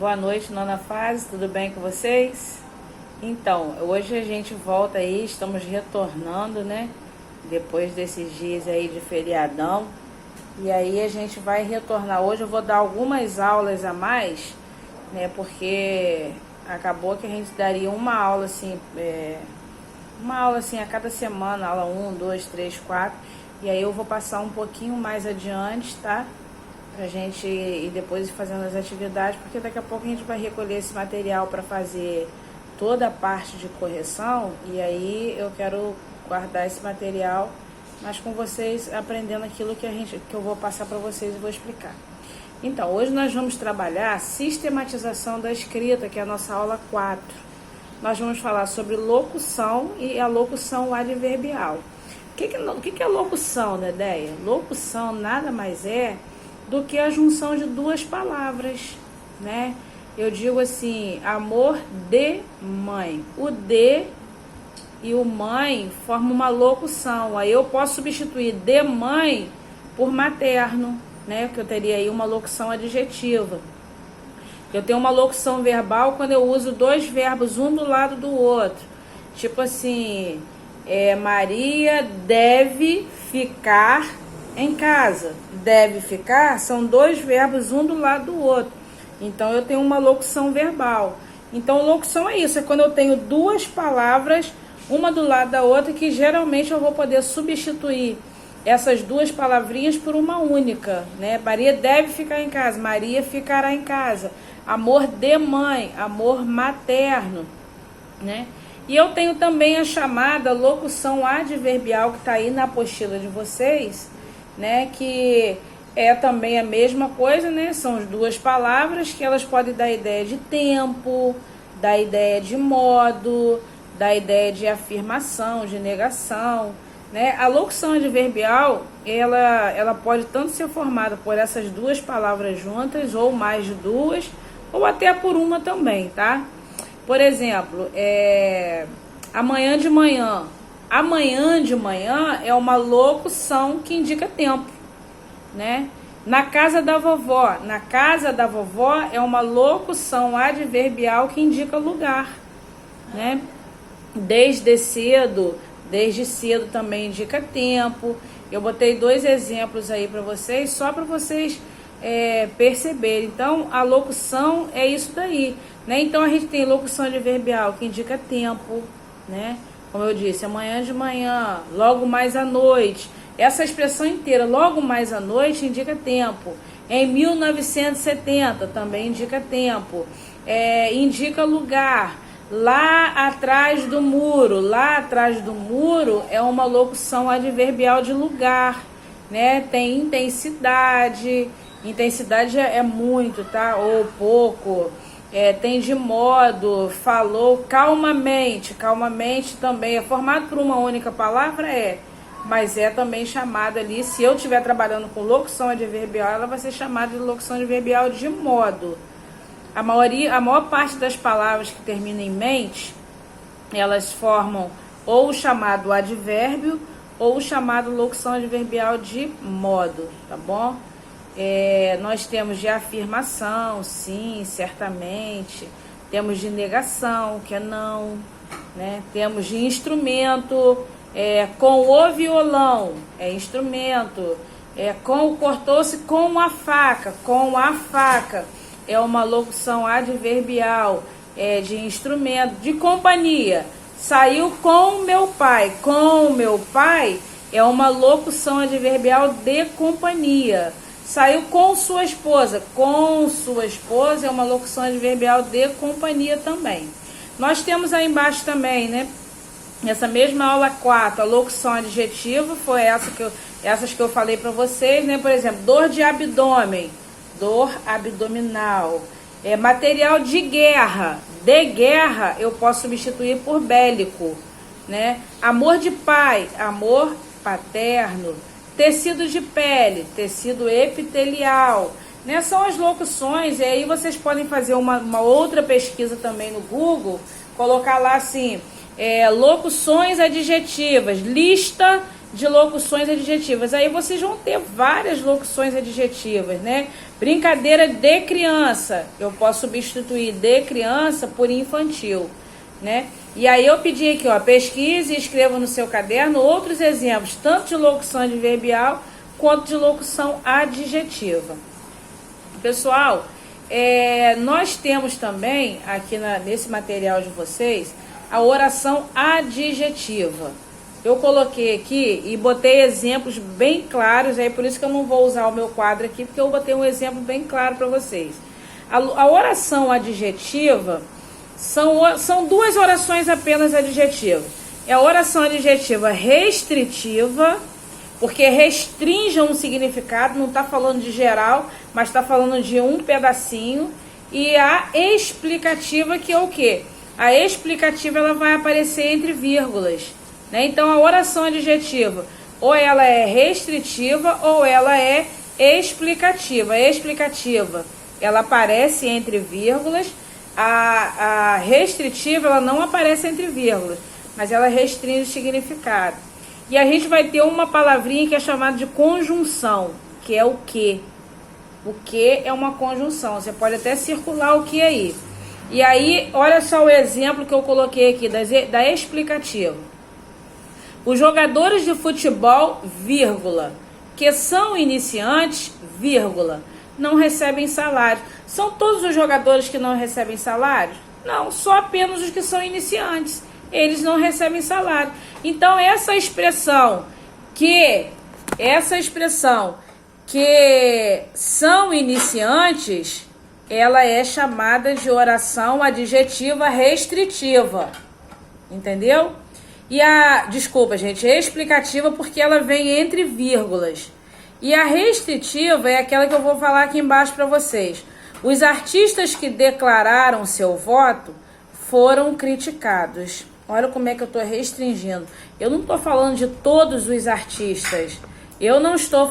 Boa noite, nona fase, tudo bem com vocês? Então, hoje a gente volta aí, estamos retornando, né? Depois desses dias aí de feriadão. E aí a gente vai retornar. Hoje eu vou dar algumas aulas a mais, né? Porque acabou que a gente daria uma aula assim a cada semana, aula 1, 2, 3, 4. E aí eu vou passar um pouquinho mais adiante, tá? Pra gente ir depois fazendo as atividades, porque daqui a pouco a gente vai recolher esse material para fazer toda a parte de correção, e aí eu quero guardar esse material, mas com vocês aprendendo aquilo que eu vou passar para vocês e vou explicar. Então, hoje nós vamos trabalhar a sistematização da escrita, que é a nossa aula 4. Nós vamos falar sobre locução e a locução adverbial. O que é locução, né, Deia? Locução nada mais é do que a junção de duas palavras, né? Eu digo assim, amor de mãe. O de e o mãe formam uma locução. Aí eu posso substituir de mãe por materno, né? Que eu teria aí uma locução adjetiva. Eu tenho uma locução verbal quando eu uso dois verbos, um do lado do outro. Tipo assim, Maria deve ficar em casa. Deve ficar são dois verbos, um do lado do outro. Então, eu tenho uma locução verbal. Então, locução é isso, é quando eu tenho duas palavras, uma do lado da outra, que geralmente eu vou poder substituir essas duas palavrinhas por uma única, né? Maria deve ficar em casa, Maria ficará em casa. Amor de mãe, amor materno, né? E eu tenho também a chamada locução adverbial, que está aí na apostila de vocês, né? Que é também a mesma coisa, né? São as duas palavras que elas podem dar ideia de tempo, dar ideia de modo, dar ideia de afirmação, de negação, né? A locução adverbial, ela pode tanto ser formada por essas duas palavras juntas, ou mais de duas, ou até por uma também, tá? Por exemplo, amanhã de manhã. Amanhã de manhã é uma locução que indica tempo, né? Na casa da vovó. Na casa da vovó é uma locução adverbial que indica lugar, né? Desde cedo também indica tempo. Eu botei dois exemplos aí para vocês, só para vocês perceberem. Então, a locução é isso daí, né? Então, a gente tem locução adverbial que indica tempo, né? Como eu disse, amanhã de manhã, logo mais à noite. Essa expressão inteira, logo mais à noite, indica tempo. Em 1970 também indica tempo. Indica lugar. Lá atrás do muro. Lá atrás do muro é uma locução adverbial de lugar, né? Tem intensidade. Intensidade é muito, tá? Ou pouco. Tem de modo, falou calmamente. Calmamente também é formado por uma única palavra, mas é também chamada ali, se eu estiver trabalhando com locução adverbial, ela vai ser chamada de locução adverbial de modo. A maior parte das palavras que terminam em mente, elas formam ou o chamado advérbio ou o chamado locução adverbial de modo, tá bom? Nós temos de afirmação, sim, certamente. Temos de negação, que é não, né? Temos de instrumento, com o violão, é instrumento. Cortou-se com a faca, é uma locução adverbial, de instrumento. De companhia, saiu com meu pai é uma locução adverbial de companhia. Saiu com sua esposa é uma locução adverbial de companhia também. Nós temos aí embaixo também, né? Nessa mesma aula 4, a locução adjetiva foi essas que eu falei para vocês, né? Por exemplo, dor de abdômen, dor abdominal. Material de guerra eu posso substituir por bélico, né? Amor de pai, amor paterno. Tecido de pele, tecido epitelial, né? São as locuções, e aí vocês podem fazer uma outra pesquisa também no Google, colocar lá assim, locuções adjetivas, lista de locuções adjetivas. Aí vocês vão ter várias locuções adjetivas, né? Brincadeira de criança, eu posso substituir de criança por infantil, né? E aí eu pedi aqui, ó, pesquise e escreva no seu caderno outros exemplos, tanto de locução adverbial quanto de locução adjetiva. Pessoal, nós temos também aqui nesse material de vocês a oração adjetiva. Eu coloquei aqui e botei exemplos bem claros, aí por isso que eu não vou usar o meu quadro aqui, porque eu botei um exemplo bem claro para vocês. A oração adjetiva são duas orações apenas adjetivas. É a oração adjetiva restritiva, porque restringe um significado, não está falando de geral, mas está falando de um pedacinho. E a explicativa, que é o quê? A explicativa ela vai aparecer entre vírgulas. Né? Então, a oração adjetiva, ou ela é restritiva ou ela é explicativa. A explicativa, ela aparece entre vírgulas. A restritiva, ela não aparece entre vírgulas, mas ela restringe o significado. E a gente vai ter uma palavrinha que é chamada de conjunção, que é o que. O que é uma conjunção. Você pode até circular o que aí. E aí, olha só o exemplo que eu coloquei aqui da explicativa. Os jogadores de futebol, vírgula, que são iniciantes, vírgula, não recebem salário. São todos os jogadores que não recebem salário? Não, só apenas os que são iniciantes. Eles não recebem salário. Então, essa expressão que são iniciantes, ela é chamada de oração adjetiva restritiva. Entendeu? E desculpa, gente, explicativa porque ela vem entre vírgulas. E a restritiva é aquela que eu vou falar aqui embaixo para vocês. Os artistas que declararam seu voto foram criticados. Olha como é que eu estou restringindo. Eu não estou falando de todos os artistas. Eu estou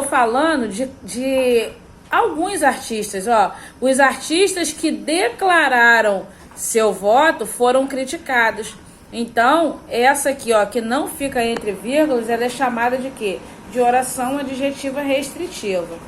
falando de alguns artistas. Ó. Os artistas que declararam seu voto foram criticados. Então, essa aqui, ó, que não fica entre vírgulas, ela é chamada de quê? De oração adjetiva restritiva.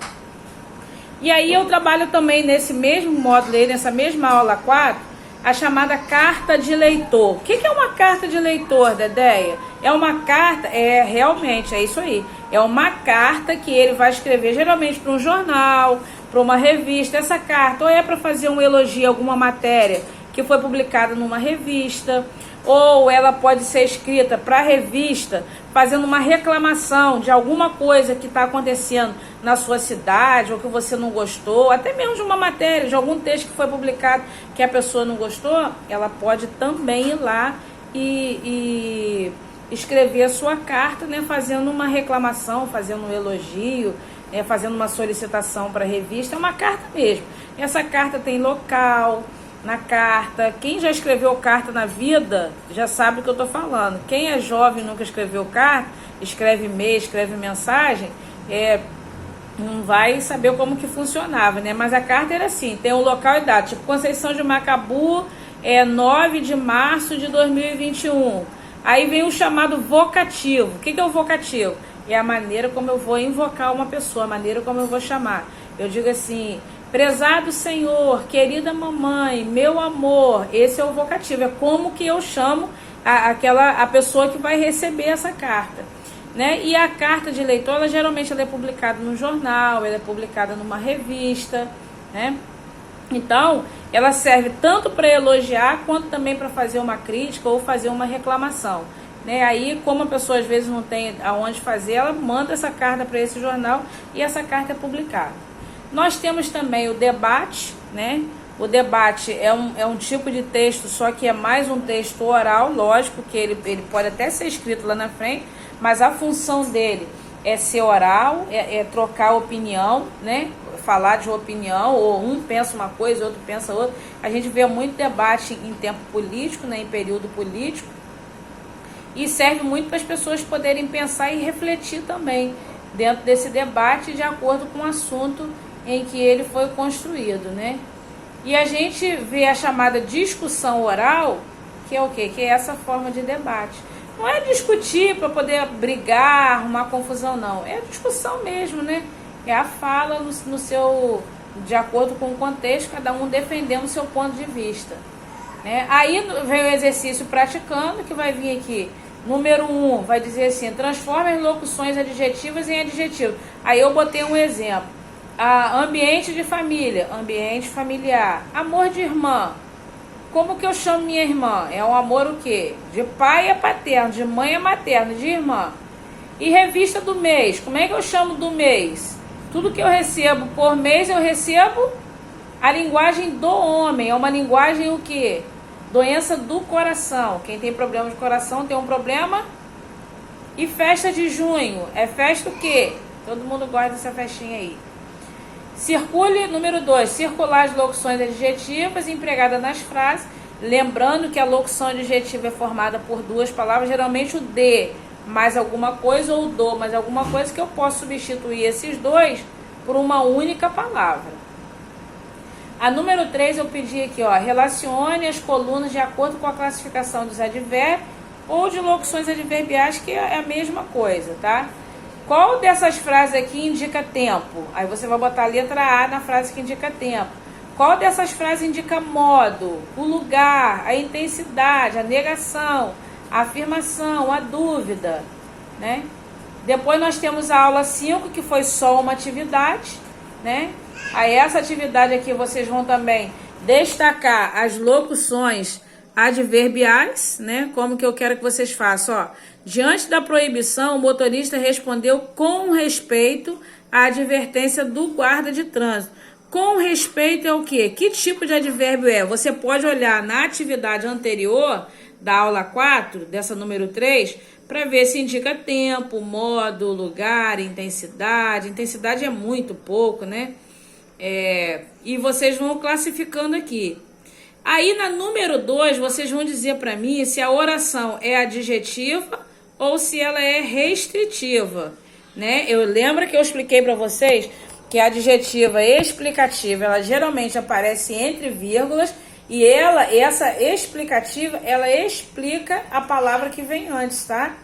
E aí eu trabalho também nesse mesmo módulo aí, nessa mesma aula 4, a chamada carta de leitor. O que é uma carta de leitor, Dedéia? É uma carta, realmente, é isso aí. É uma carta que ele vai escrever geralmente para um jornal, para uma revista. Essa carta ou é para fazer um elogio a alguma matéria que foi publicada numa revista, ou ela pode ser escrita para a revista fazendo uma reclamação de alguma coisa que está acontecendo na sua cidade, ou que você não gostou, até mesmo de uma matéria, de algum texto que foi publicado que a pessoa não gostou, ela pode também ir lá e escrever a sua carta, né, fazendo uma reclamação, fazendo um elogio, fazendo uma solicitação para a revista. É uma carta mesmo. Essa carta tem local na carta. Quem já escreveu carta na vida já sabe o que eu estou falando. Quem é jovem e nunca escreveu carta, escreve e-mail, escreve mensagem, não vai saber como que funcionava, né? Mas a carta era assim, tem um local e data, tipo Conceição de Macabu, 9 de março de 2021. Aí vem o chamado vocativo. O que é o vocativo? É a maneira como eu vou invocar uma pessoa, a maneira como eu vou chamar. Eu digo assim: prezado Senhor, querida mamãe, meu amor. Esse é o vocativo, é como que eu chamo a pessoa que vai receber essa carta, né? E a carta de leitor, ela geralmente é publicada no jornal, ela é publicada numa revista, né? Então, ela serve tanto para elogiar, quanto também para fazer uma crítica ou fazer uma reclamação, né? Aí, como a pessoa às vezes não tem aonde fazer, ela manda essa carta para esse jornal e essa carta é publicada. Nós temos também o debate, né? O debate é um tipo de texto, só que é mais um texto oral, lógico que ele pode até ser escrito lá na frente, mas a função dele é ser oral, é trocar opinião, né? Falar de opinião, ou um pensa uma coisa, outro pensa outra. A gente vê muito debate em tempo político, né? Em período político, e serve muito para as pessoas poderem pensar e refletir também dentro desse debate, de acordo com o assunto em que ele foi construído, né? E a gente vê a chamada discussão oral, que é o quê? Que é essa forma de debate. Não é discutir para poder brigar, arrumar confusão, não. É discussão mesmo, né? É a fala no seu, de acordo com o contexto, cada um defendendo o seu ponto de vista. Né? Aí vem o exercício praticando, que vai vir aqui. Número 1, vai dizer assim, transforma as locuções adjetivas em adjetivos. Aí eu botei um exemplo. Ambiente de família, ambiente familiar. Amor de irmã. Como que eu chamo minha irmã? É um amor o quê? De pai é paterno, de mãe é materno, de irmã. E revista do mês. Como é que eu chamo do mês? Tudo que eu recebo por mês, eu recebo a linguagem do homem. É uma linguagem o quê? Doença do coração. Quem tem problema de coração tem um problema. E festa de junho. É festa o quê? Todo mundo gosta dessa festinha aí. Circule, número 2, circular as locuções adjetivas empregadas nas frases. Lembrando que a locução adjetiva é formada por duas palavras, geralmente o de mais alguma coisa ou o do mais alguma coisa, que eu posso substituir esses dois por uma única palavra. A número 3 eu pedi aqui, ó, relacione as colunas de acordo com a classificação dos advérbios ou de locuções adverbiais, que é a mesma coisa, tá? Qual dessas frases aqui indica tempo? Aí você vai botar a letra A na frase que indica tempo. Qual dessas frases indica modo, o lugar, a intensidade, a negação, a afirmação, a dúvida, né? Depois nós temos a aula 5, que foi só uma atividade, né? Aí essa atividade aqui vocês vão também destacar as locuções adverbiais, né? Como que eu quero que vocês façam, ó. Diante da proibição, o motorista respondeu com respeito à advertência do guarda de trânsito. Com respeito é o quê? Que tipo de advérbio é? Você pode olhar na atividade anterior da aula 4, dessa número 3, para ver se indica tempo, modo, lugar, intensidade. Intensidade é muito pouco, né? E vocês vão classificando aqui. Aí na número 2, vocês vão dizer para mim se a oração é adjetiva ou se ela é restritiva, né? Eu lembro que eu expliquei para vocês que a adjetiva explicativa, ela geralmente aparece entre vírgulas e essa explicativa, ela explica a palavra que vem antes, tá?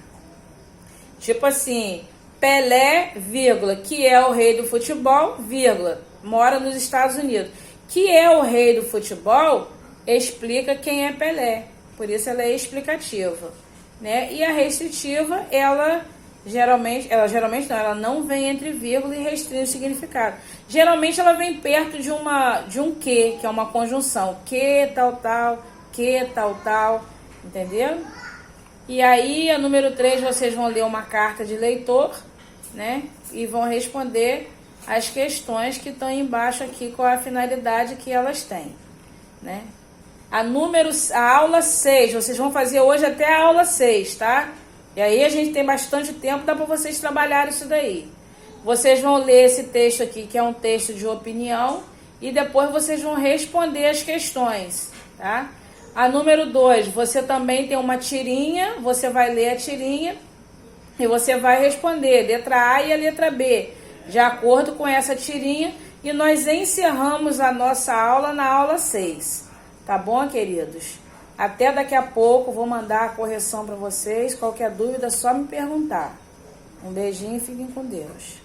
Tipo assim, Pelé, vírgula, que é o rei do futebol, vírgula, mora nos Estados Unidos. Que é o rei do futebol, explica quem é Pelé. Por isso ela é explicativa, né? E a restritiva, ela não vem entre vírgula e restringe o significado. Geralmente ela vem perto de um que é uma conjunção. Que tal, entendeu? E aí, a número 3, vocês vão ler uma carta de leitor, né? E vão responder as questões que estão embaixo aqui com a finalidade que elas têm, né? A aula 6, vocês vão fazer hoje até a aula 6, tá? E aí a gente tem bastante tempo, dá para vocês trabalharem isso daí. Vocês vão ler esse texto aqui, que é um texto de opinião, e depois vocês vão responder as questões, tá? A número 2, você também tem uma tirinha, você vai ler a tirinha e você vai responder letra A e a letra B, de acordo com essa tirinha, e nós encerramos a nossa aula na aula 6. Tá bom, queridos? Até daqui a pouco, vou mandar a correção para vocês. Qualquer dúvida, é só me perguntar. Um beijinho e fiquem com Deus.